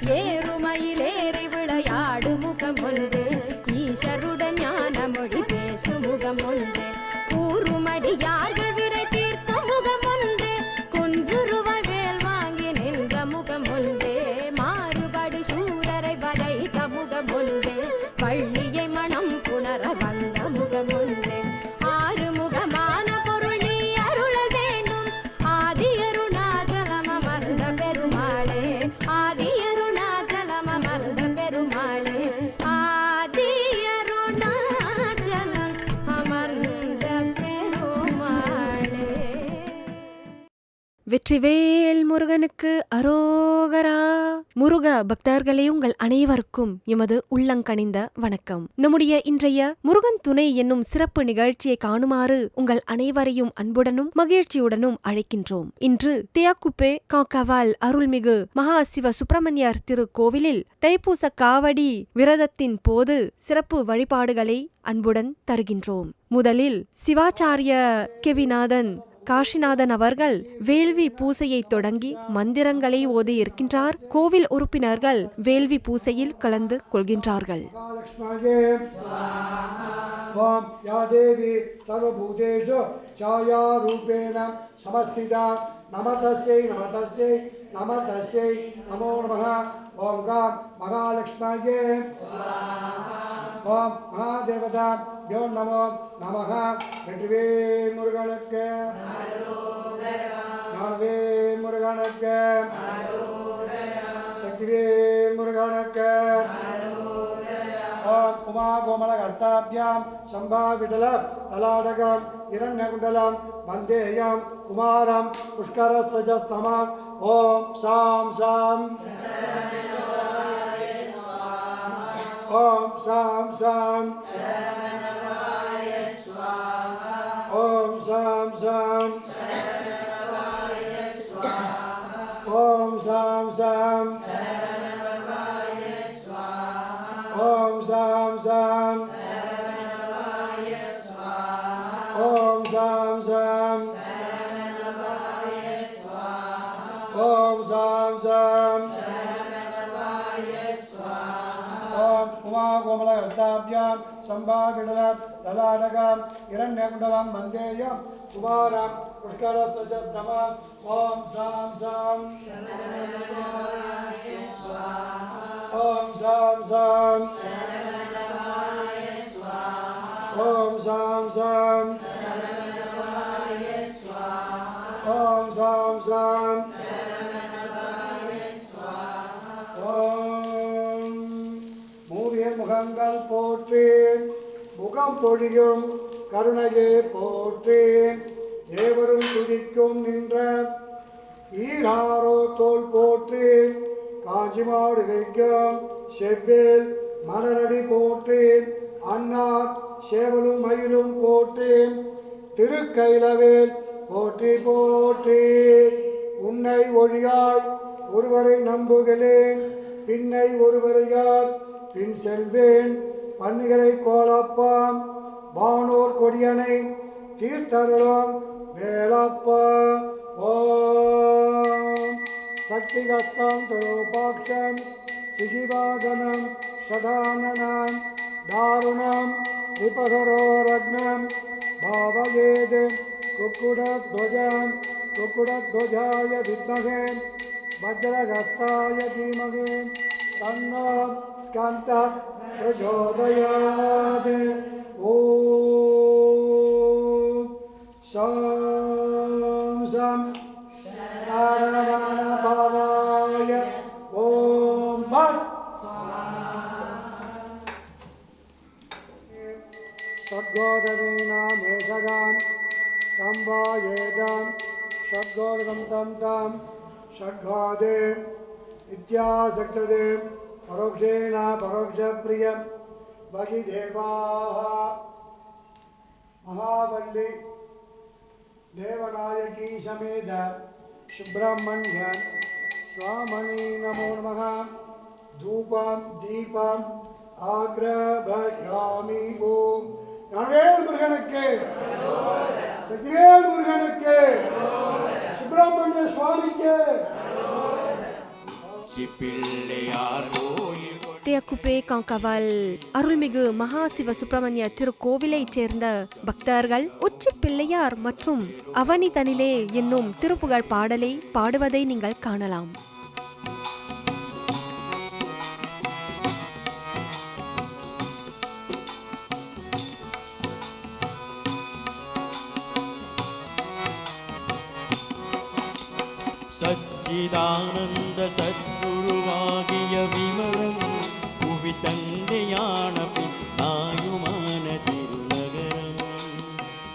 ஏறுமையிலேறி விளையாடு முகம் ஒன்று, ஈஷருடன் ஞான மொழி பேசு முகம் ஒன்று, ஊருமடியார்கள் விரை தீர்க்கும் முகம் ஒன்று, குன்றுருவாய் வேல் வாங்கி நின்ற முகம் ஒன்று, மாறுபடு சூரரை வதைத்த முகம் ஒன்று, பள்ளியை மனம் புணர வந்த முகம் ஒன்று, ஆறு முகமான பொருள் நீ அருளல் வேண்டும், ஆதியருணாச்சலம் அமர்ந்த பெருமாளே, ஆதியருணாச்சலம் அமர்ந்த பெருமாளே, ஆதியருணாச்சலம் அமர்ந்த பெருமாளே. வெற்றிவேல் முருகனுக்கு அரோகரா. முருக பக்தர்களே, உங்கள் அனைவருக்கும் எமது உள்ளங்கனிந்த வணக்கம். நம்முடைய இன்றைய முருகன் துணை என்னும் சிறப்பு நிகழ்ச்சியை காணுமாறு உங்கள் அனைவரையும் அன்புடனும் மகிழ்ச்சியுடனும் அழைக்கின்றோம். இன்று தியாக்குப்பே காவால் அருள்மிகு மகா சிவ சுப்பிரமணியர் திருக்கோவிலில் தைப்பூச காவடி விரதத்தின் போது சிறப்பு வழிபாடுகளை அன்புடன் தருகின்றோம். முதலில் சிவாச்சாரிய கெவிநாதன் காஷிநாதன் அவர்கள் வேள்வி பூசையை தொடங்கி மந்திரங்களை ஓதி இருக்கின்றார். கோவில் உறுப்பினர்கள் வேள்வி பூசையில் கலந்து கொள்கின்றார்கள். ஓம் யா தேவி சர்வபூதேஷு ಛಾಯಾ ரூபேண சமஸ்திதா நமதஸ்யை நமதஸ்யை நமதஸ்யை நமோ நமः. ஓம் காம் மகாலட்சுமியே ஓம் மகாதேவதா யோ நமோ நமः. வெற்றிவேல் முருகனுக்கு, ஞானவேல் முருகனுக்கு, சக்திவேல் முருகனுக்கு. ஓம் உமா கோமல கர்த்தாபியாம் சம்பாவிடல லலாடகம் இரண்யகுண்டலம் வந்தேயம் குமாரம் புஷ்கரஸ்ரஜஸ்தமம். ஓம் சாம் சாம் ஓம் சாம் சாம் ஓம் சாம் சாம் ஓம் சாம் சாம் ஓம் சாம் சாம் ஓம் சாம் சாம் ஓம் சாம் சாம் ஓம் உமா கோமல கர்த்தாபியாம் சம்பாவிடல லலாடகம் இரண்யகுண்டலம் வந்தேயம் குமாரம் புஷ்கரஸ்ரஜஸ்தமம். ஓம் சாம் சாம் ஓம் சாம் சாம் ஓம் சாம் சாம் ஓம் சாம் சாம் ஓம் மூவியர் முகங்கள் போற்றி, முகம் பொழியும் கருணையே போற்றி, ஏவரும் துதிக்கும் நின்ற ஈராரோ தோல் போற்றி, காஞ்சி மாடு வைக்கும் செவ்வேல் மலரடி போற்றி, அண்ணார் சேவலும் மயிலும் போற்றி, திருக்கைலவேல் போற்றி போற்றி. உன்னை ஒழியாய் ஒருவரை நம்புகிறேன், பின்னை ஒருவரையார் பின் செல்வேன், பன்னிகளை கோலப்பாம் வானோர் கொடியனை தீர்த்தருளும் வேலப்பா. ஓம் சக்தி கஸ்தம் தரோபாட்சம் சிகிவாதனம் சதானனம் தாருணம் விபகரோரக்னம் பாவயேது குக்குடத்வஜம் குக்குடத்வஜாய வித்மகே வஜ்ரகஸ்தாய தீமகே தன்னோ ஸ்கந்த பிரச்சோதயாத். ஓம் சாம் சாம் நாராயண பாவாய ஓம் பட் சத்கோதவீனாம் ஏஷகாம் சம்பாயேதாம் ஷட்கோதம் தம் தாம் ஷட்காதே இத்யாசக்ததே பரோக்ஷேண பரோக்ஷப்ரியம் வகிதேவாः. மகாவல்லி தேவநாயகி சமேத சுப்பிரமணிய சுவாமணி நமோ நமः. தூபம் தீபம் ஆக்ரபயாமி. ஓம் ஞானவேல் முருகனுக்கு, சக்திவேல் முருகனுக்கு, சுப்பிரமணிய சுவாமிக்கு. உச்சி பிள்ளையார் கோயில் Terre, Coupée, Caval அருள்மிகு மகா சிவ சுப்பிரமணிய திருக்கோவிலைச் சேர்ந்த பக்தர்கள் உச்சி பிள்ளையார் மற்றும் அவனிதனிலே என்னும் திருப்புகழ் பாடலை பாடுவதை நீங்கள் காணலாம். சச்சிதானந்த சத்குருவாகிய விமலன் புவி தந்தையான நாயுமான திருநகரம்.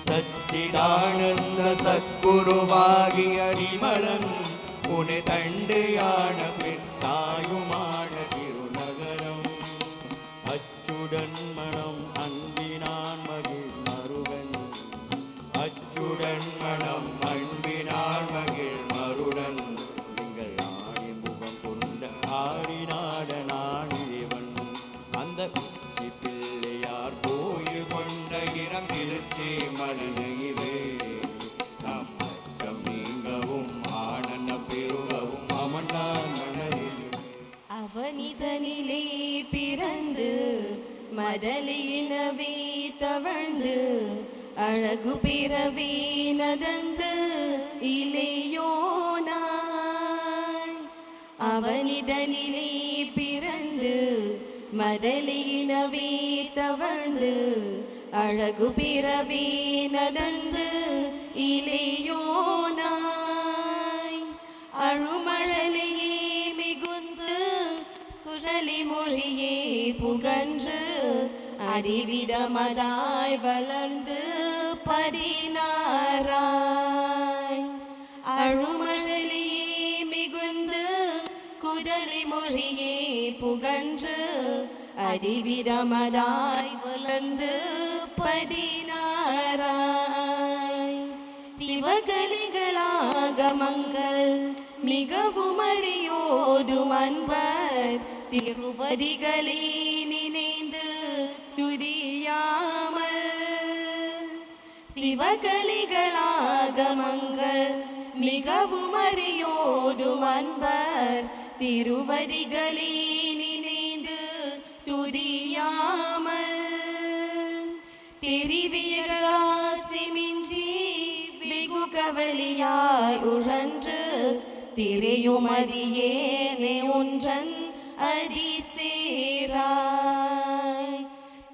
சச்சிதானந்த சத்குருவாகிய விமலன் புனி தந்தையான தாயுமான திருநகரம். அச்சுடன் மனம் அன்பினான் மகிழ் மருகன். அச்சுடன் மனம் அன்பினான் மகிழ் மருடன். நீங்கள் ஆணி முகம் கொண்ட ஆடினாட நாடிவன். அந்த உச்சி பிள்ளையார் கோயில் கொண்ட இடம் திருச்சி மலையிலே. நம்மக்கம் நீங்கவும் ஆனந்த பெருகவும் அமர்ந்தான் மனதில். அவனிதனிலே பிறந்து மதலினவே தவழ்ந்து அழகு பிறவே நதந்து இளையோனாய். அவனிதனிலே பிறந்து மதலினவே தவழ்ந்து அழகு பிறவே நதந்து இளையோனாய். அழுமழலையே மிகுந்து குழலி மொழியே புகன்று அறிவிதமதாய் வளர்ந்து பதினாராய். அழுமழலையே மிகுந்து குதலி மொழியே புகன்று அறிவிதமதாய் வளர்ந்து பதினாராய். சிவகலிகளாகமங்கள் மிகவும் அறியோதும் அன்பர் திருவதிகளே நினைந்து துதியாமல். சிவகலிகளாகமங்கள் மிகவும் அறியோதும் அன்பர் திருவதிகளே நினைந்து துதியாமல். தெரிவியராசிமின்றி வெகு கவலியாய் உழன்று திரையுமதியேனே ஒன்றன் அதிசேராய்.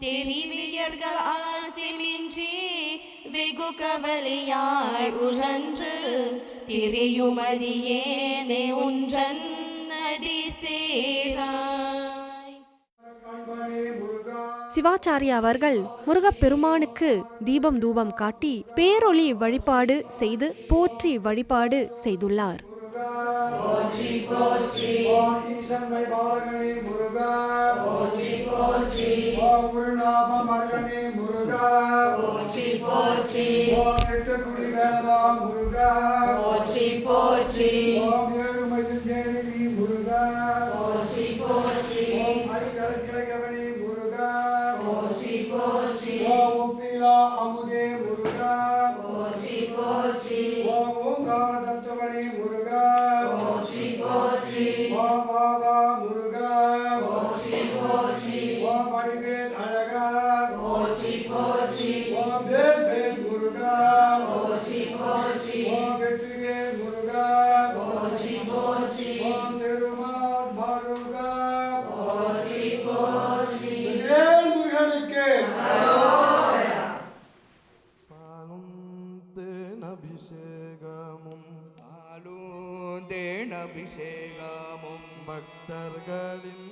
தெரிவியர்கள் ஆசிமின்றி வெகு கவலியாய் உழன்று திரையுமதியேனே ஒன்றன் அதிசேராய். சிவாச்சாரியா அவர்கள் முருகப்பெருமானுக்கு தீபம் தூபம் காட்டி பேரொளி வழிபாடு செய்து போற்றி வழிபாடு செய்துள்ளார். போற்றி போற்றி ஓம் ஈசன்மை பாலகனே முருகா போற்றி போற்றி ஓம் குருநாமம் மருகனே முருகா போற்றி போற்றி ஓம் எட்டக்குடி வேளவா முருகா போற்றி போற்றி ஓம் ஏறுமயில் ஏறினி முருகா போற்றி போற்றி ஓம் ஐகரக்கிளையவனே முருகா போற்றி போற்றி ஓம் உப்பிலா அமுதே முருகா போற்றி போற்றி ஓம் ஓங்கார தத்துவனே முருகா போற்றி போற்றி ஓம் பாபா முருகா போற்றி போற்றி ஓம் வடிவேல் அழகா போற்றி போற்றி ஓம் வேல் வேல் முருகா போற்றி போற்றி ஓம் வெற்றிவேல் முருகா போற்றி போற்றி ஓம் திருமால் முருகா போற்றி போற்றி. வேல் முருகனுக்கு அபிஷேகமும் பக்தர்களின்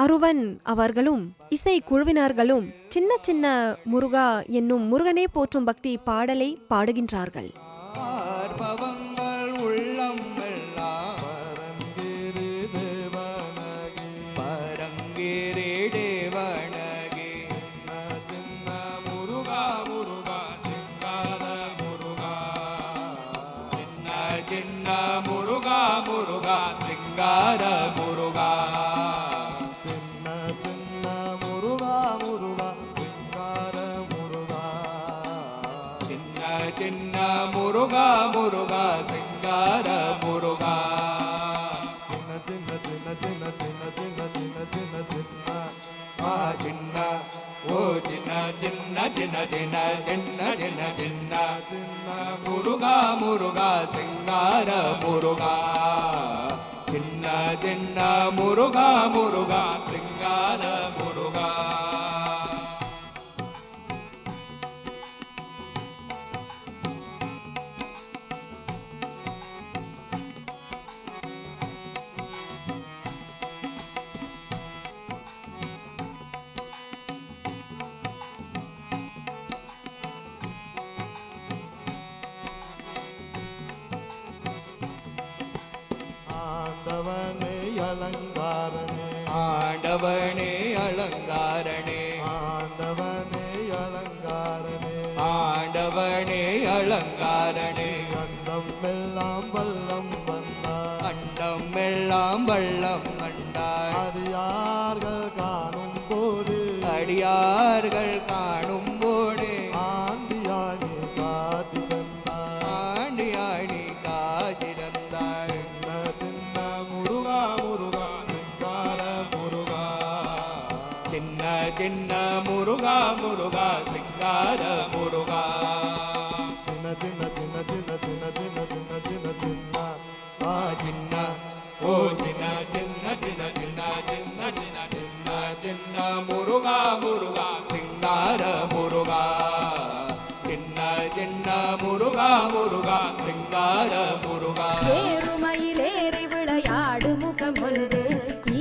அருவன் அவர்களும் இசை குழுவினர்களும் சின்ன சின்ன முருகா என்னும் முருகனே போற்றும் பக்தி பாடலை பாடுகின்றார்கள். பவங்கள் உள்ளம் எல்லாம் பரங்கிரி தேவனகி சின்ன முருகா முருகா சிங்கார முருகா சின்ன சின்ன முருகா முருகா சிங்கார முருகா சின்ன சின்ன முருகா முருகா சிங்கார முருகா சின்ன சின்ன முருகா முருகா சின்ன ஓ சின்ன சின்ன சின்ன சின்ன சின்ன சின்ன சின்ன சின்ன முருகா முருகா சிங்கார முருகா சின்ன சின்ன முருகா முருகா சிங்கார முருகா ஆண்டவனே அலங்காரனே ஆண்டவனே அலங்காரனே ஆண்டவனே அலங்காரனே ஆண்டவனே அலங்காரனே அண்டம் எல்லாம் வல்லம் வந்தார் அண்டம் எல்லாம் வள்ளம் கண்டாய் அடியார்கள் காணும் போது அடியார்கள் காணும் போது ஆண்டியாகி காட்சி தந்தார் ஆண்டியாடி காட்சி தந்தாய் சின்ன முருகா முருகா சிங்கார முருகா சின்ன சின்ன முருகா முருகா சிங்கார முருகா சின்ன சின்ன சின்ன சின்ன சின்ன சின்ன சின்ன சின்ன சின்ன சின்ன ஓ சின்ன சின்ன சின்ன சின்ன சின்ன சின்ன சின்ன சின்ன முருகா முருகா சிங்கார முருகா சின்ன சின்ன முருகா முருகா சிங்கார முருகா ஏறுமயிலேறி விளையாடு முகம் ஒன்று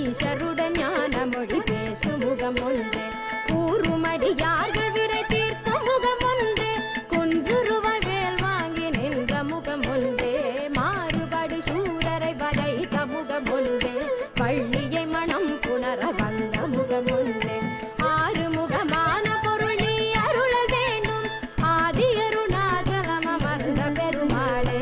ஈஸ்வருடன் ஞான மொழி பேசும் முகம் ஒன்று கூறுமடியார்கள் விரை தீர்க்கும் முகம் ஒன்று குன்றுருவாய் வேல் வாங்கி நின்ற முகம் ஒன்று மாறுபடு சூரரை வதைத்த முகம் ஒன்று பள்ளியை மனம் புணர வந்த முகம் ஒன்று ஆறு முகமான பொருள் நீ அருளல் வேண்டும் ஆதி அருணாச்சலம் அமர்ந்த பெருமாளே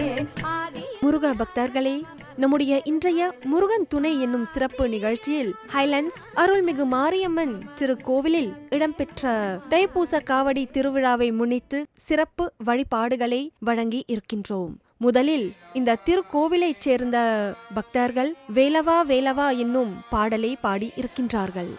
ஆதி முருக பக்தர்களே, நம்முடைய இன்றைய முருகன் துணை என்னும் சிறப்பு நிகழ்ச்சியில் ஹைலண்ட்ஸ் அருள்மிகு மாரியம்மன் திருக்கோவிலில் இடம்பெற்ற தைப்பூச காவடி திருவிழாவை முன்னிட்டு சிறப்பு வழிபாடுகளை வழங்கி இருக்கின்றோம். முதலில் இந்த திருக்கோவிலைச் சேர்ந்த பக்தர்கள் வேலவா வேலவா என்னும் பாடலை பாடி இருக்கின்றார்கள்.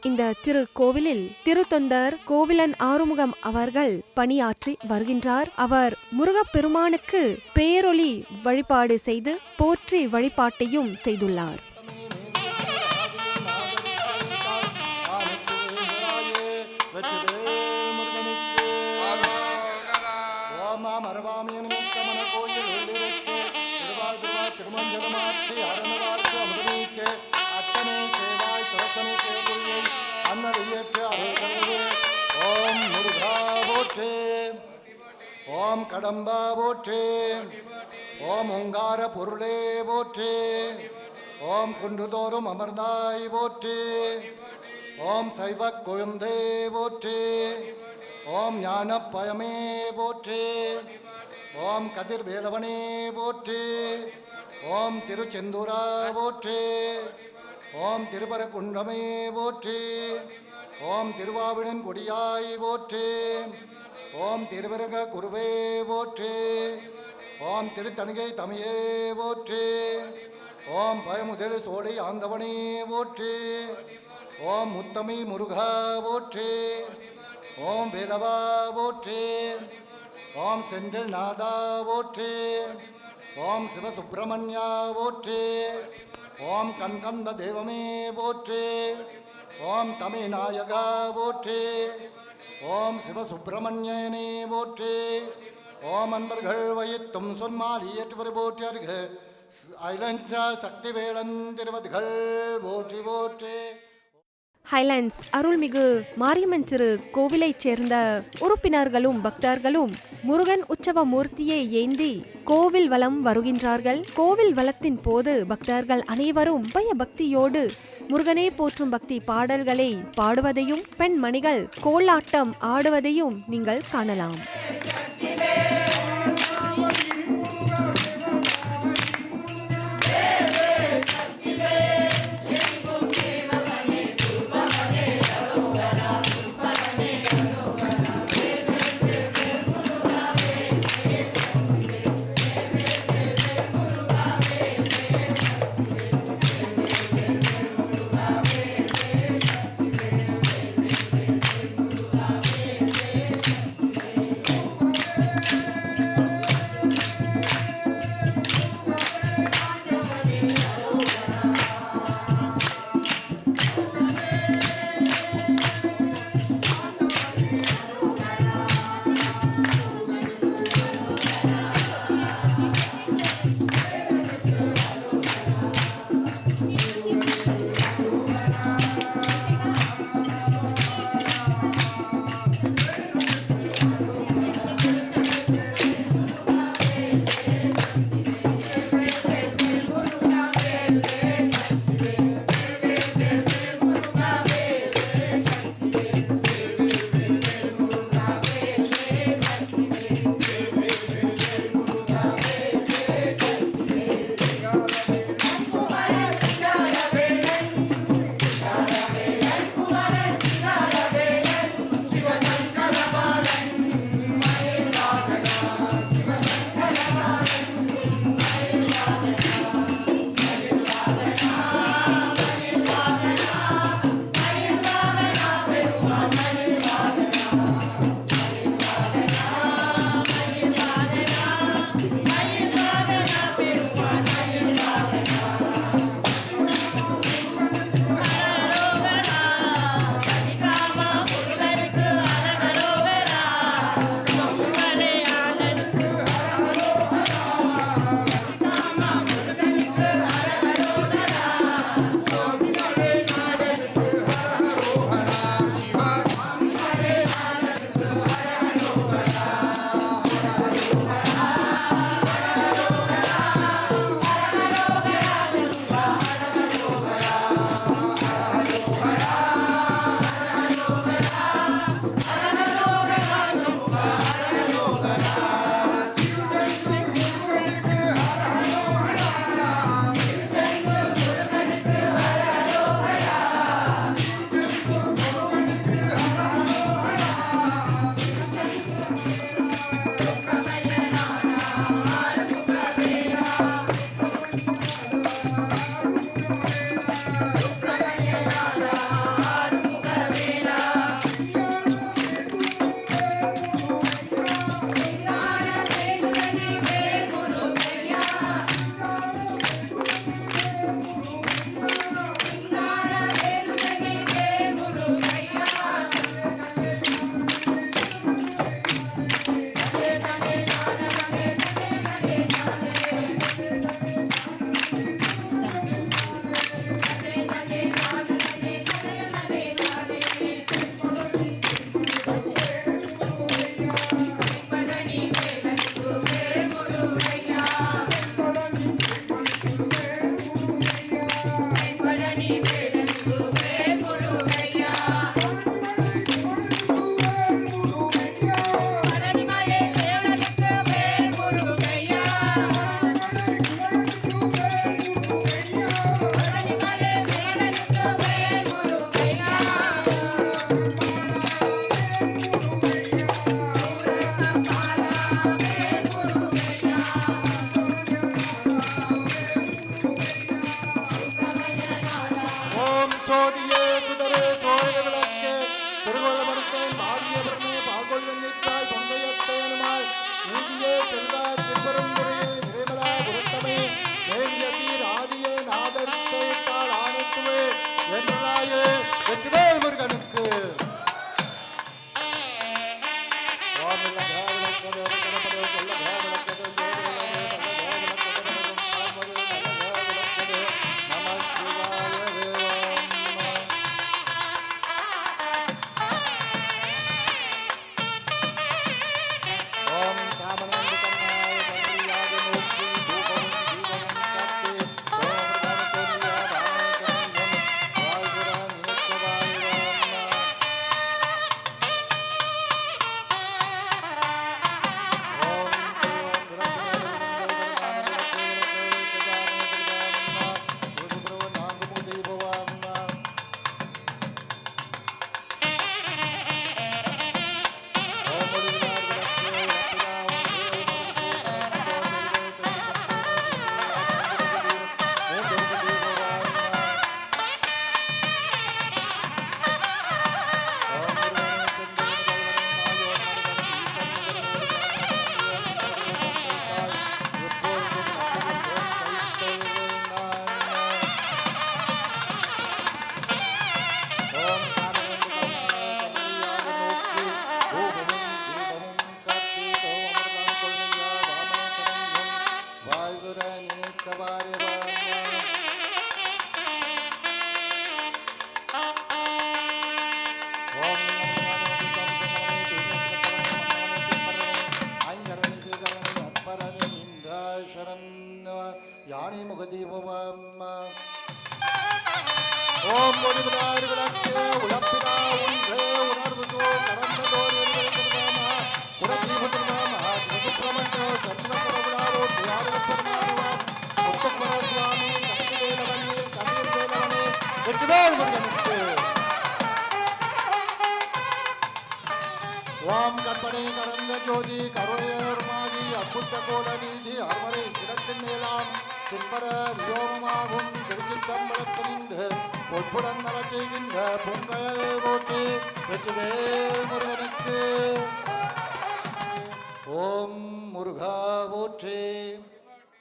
இந்த திருக்கோவிலில் திருத்தொண்டர் கோவிலன் ஆறுமுகம் அவர்கள் பணியாற்றி வருகின்றார். அவர் முருகப்பெருமானுக்கு பேரொளி வழிபாடு செய்து போற்றி வழிபாட்டையும் செய்துள்ளார். திருமஞ்சனமாற்றி அரணவார்க்கு அமுதமிக்க அத்தனை சேவாய் கடம்பா போற்றி. ஓம் ஓங்கார பொருளே போற்றி. ஓம் குன்றுதோறும் அமர்ந்தாய் போற்றி. ஓம் சைவ கொழுந்தே போற்றி. ஓம் ஞான பயமே போற்றி. ஓம் கதிர்வேலவனே போற்றி. ஓம் திருச்செந்தூரா போற்றி. ஓம் திருப்பரங்குன்றமே போற்றி. ஓம் திருவாவிடன் கொடியாய் போற்றி. ஓம் திருவரங்க குருவே போற்றி. ஓம் திருத்தணிகை தமிழே போற்றி. ஓம் பயமுதல் சோலை ஆந்தவனே போற்றி. ஓம் முத்தமி முருகா போற்றி. ஓம் வேலவா போற்றி. ஓம் செந்தில் நாதா போற்றி. ஓம் சிவசுப்பிரமணியா போற்றி. ஓம் கண்கந்த தெய்வமே போற்றி. ஓம் தமிழ்நாயகா போற்றி. ஓம் சிவசுப்பிரமணியனே போற்றி. ஓம் அன்பர்கள் வயிற்றும் சொன்மாலி ஏற்றுவர் போற்றி. அருக ஐலண்ட்ஸ் சக்தி வேளன் திருவதிகள் போற்றி போற்றி. ஹைலாண்ட்ஸ் அருள்மிகு மாரியம்மன் திரு கோவிலைச் சேர்ந்த உறுப்பினர்களும் பக்தர்களும் முருகன் உற்சவ மூர்த்தியை ஏந்தி கோவில் வலம் வருகின்றார்கள். கோவில் வலத்தின் போது பக்தர்கள் அனைவரும் பயபக்தியோடு முருகனே போற்றும் பக்தி பாடல்களை பாடுவதையும் பெண்மணிகள் கோலாட்டம் ஆடுவதையும் நீங்கள் காணலாம். சோதியே சுடரே சோழ விளக்கே திருகோள மருத்தேன் பாடிய பிரமே பாகொள் வெண்ணித்தாய் பொங்கையத்தேனுமாய் நீதியே செல்வார் திருப்பெருந்துறையே நிறைமலா புரத்தமே தேவிய சீர் ஆதியே நாதரித்தால் ஆணைத்துவே என்றாயே வெற்றிவேல் முருகனுக்கு ஓம் கற்பனை கரந்த ஜோதி கருணையர்மாகி அற்புத கோடநீதி அமரை சிறத்தின் மேலாம் சிற்பர வியோகமாகும் திருச்சித்தம்பலத்தினின்று பொற்புடன் நல செய்கின்ற பொங்கல் போட்டு வெற்றிவேல் முருகனுக்கு ஓம் முருகா போற்றி.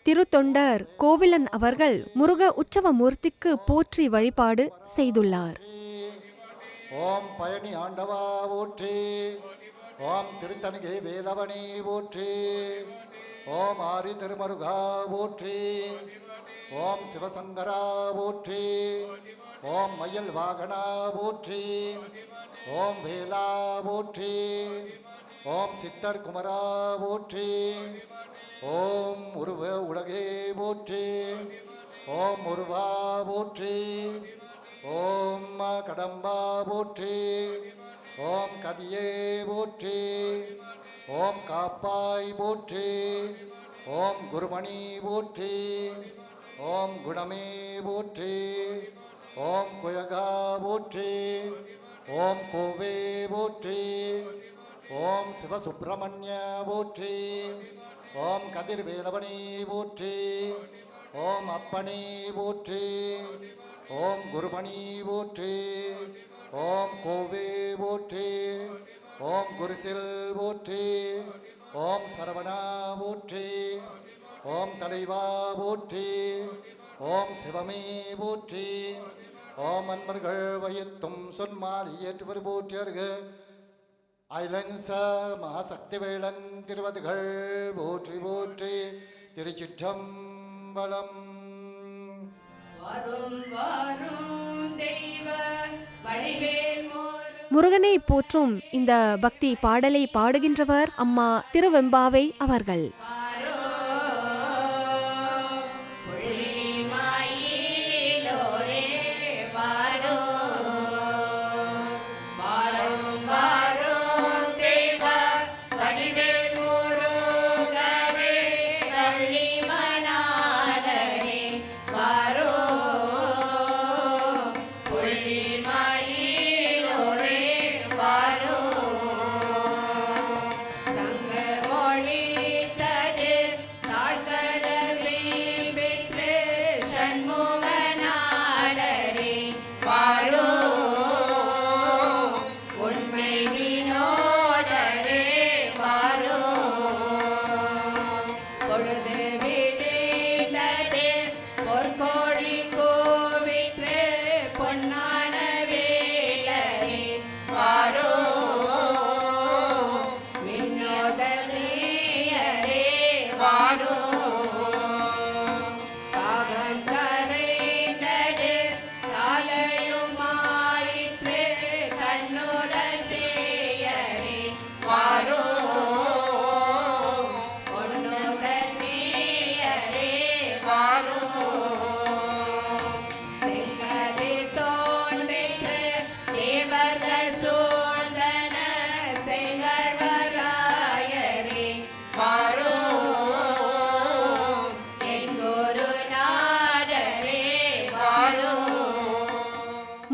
திருத்தொண்டர் கோவிலன் அவர்கள் முருக உற்சவ மூர்த்திக்கு போற்றி வழிபாடு செய்துள்ளார். ஓம் பயணி ஆண்டவா போற்றி. ஓம் திருத்தணிகை வேலவனே போற்றி. ஓம் ஆரி திருமருகா போற்றி. ஓம் சிவசங்கரா போற்றி. ஓம் மயில் வாகனா போற்றி. ஓம் வேலா போற்றி. ஓம் சித்தர் குமரா போற்றி. ஓம் உருவ உலகே போற்றி. ஓம் உருவா போற்றி. ஓம் கடம்பா போற்றி. ஓம் கதியே போற்றி. ஓம் காப்பாய் போற்றி. ஓம் குருமணி போற்றி. ஓம் குணமே போற்றி. ஓம் குயகா போற்றி. ஓம் கோவே போற்றி. ஓம் சிவசுப்பிரமணிய போற்றி. ஓம் கதிர்வேலவனே போற்றி. ஓம் அப்பனே போற்றி. ஓம் குருமணி போற்றி. ஓம் கோவே போற்றி. ஓம் குருசில் போற்றி. ஓம் சரவணா போற்றி. ஓம் தலைவா போற்றி. ஓம் சிவமே போற்றி. ஓம் அன்பர்கள் வயத்தும் சொன்மால் இயற்றுவர் போற்றியர்க ஐலன்ஸ் மகாசக்தி வேளன் திருவதிகள் போற்றி போற்றி. திருச்சிற்றம்பலம். முருகனை போற்றும் இந்த பக்தி பாடலை பாடுகின்றவர் அம்மா திருவெம்பாவை அவர்கள். சங்க ஒளி தரி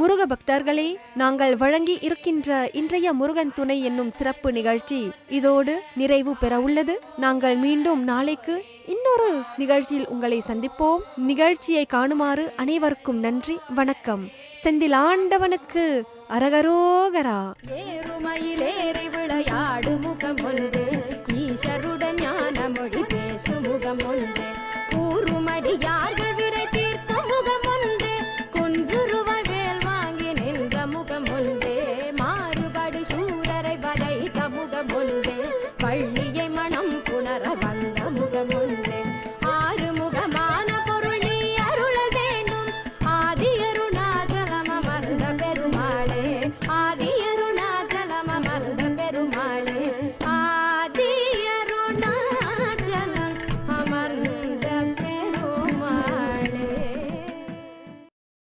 முருக பக்தர்களே, நாங்கள் வழங்கி இருக்கின்ற இன்றைய முருகன் துணை என்னும் சிறப்பு நிகழ்ச்சி இதோடு நிறைவு பெற உள்ளது. நாங்கள் மீண்டும் நாளைக்கு இன்னொரு நிகழ்ச்சியில் உங்களை சந்திப்போம். நிகழ்ச்சியை காணுமாறு அனைவருக்கும் நன்றி, வணக்கம். செந்தில் ஆண்டவனுக்கு அரகரோகரா. ஏறுமயிலேறி விளையாடு முகம் ஒன்று, ஈஸ்வருடன் ஞான மொழி பேசும் முகம் ஒன்று, கூறுமடியார்கள் விரை தீர்க்கும் முகம் ஒன்று, குன்றுருவ வேல் வாங்கி நின்ற முகம் ஒன்று, மாறுபடு சூரரை வதைத்த முகம் ஒன்று, பள்ளி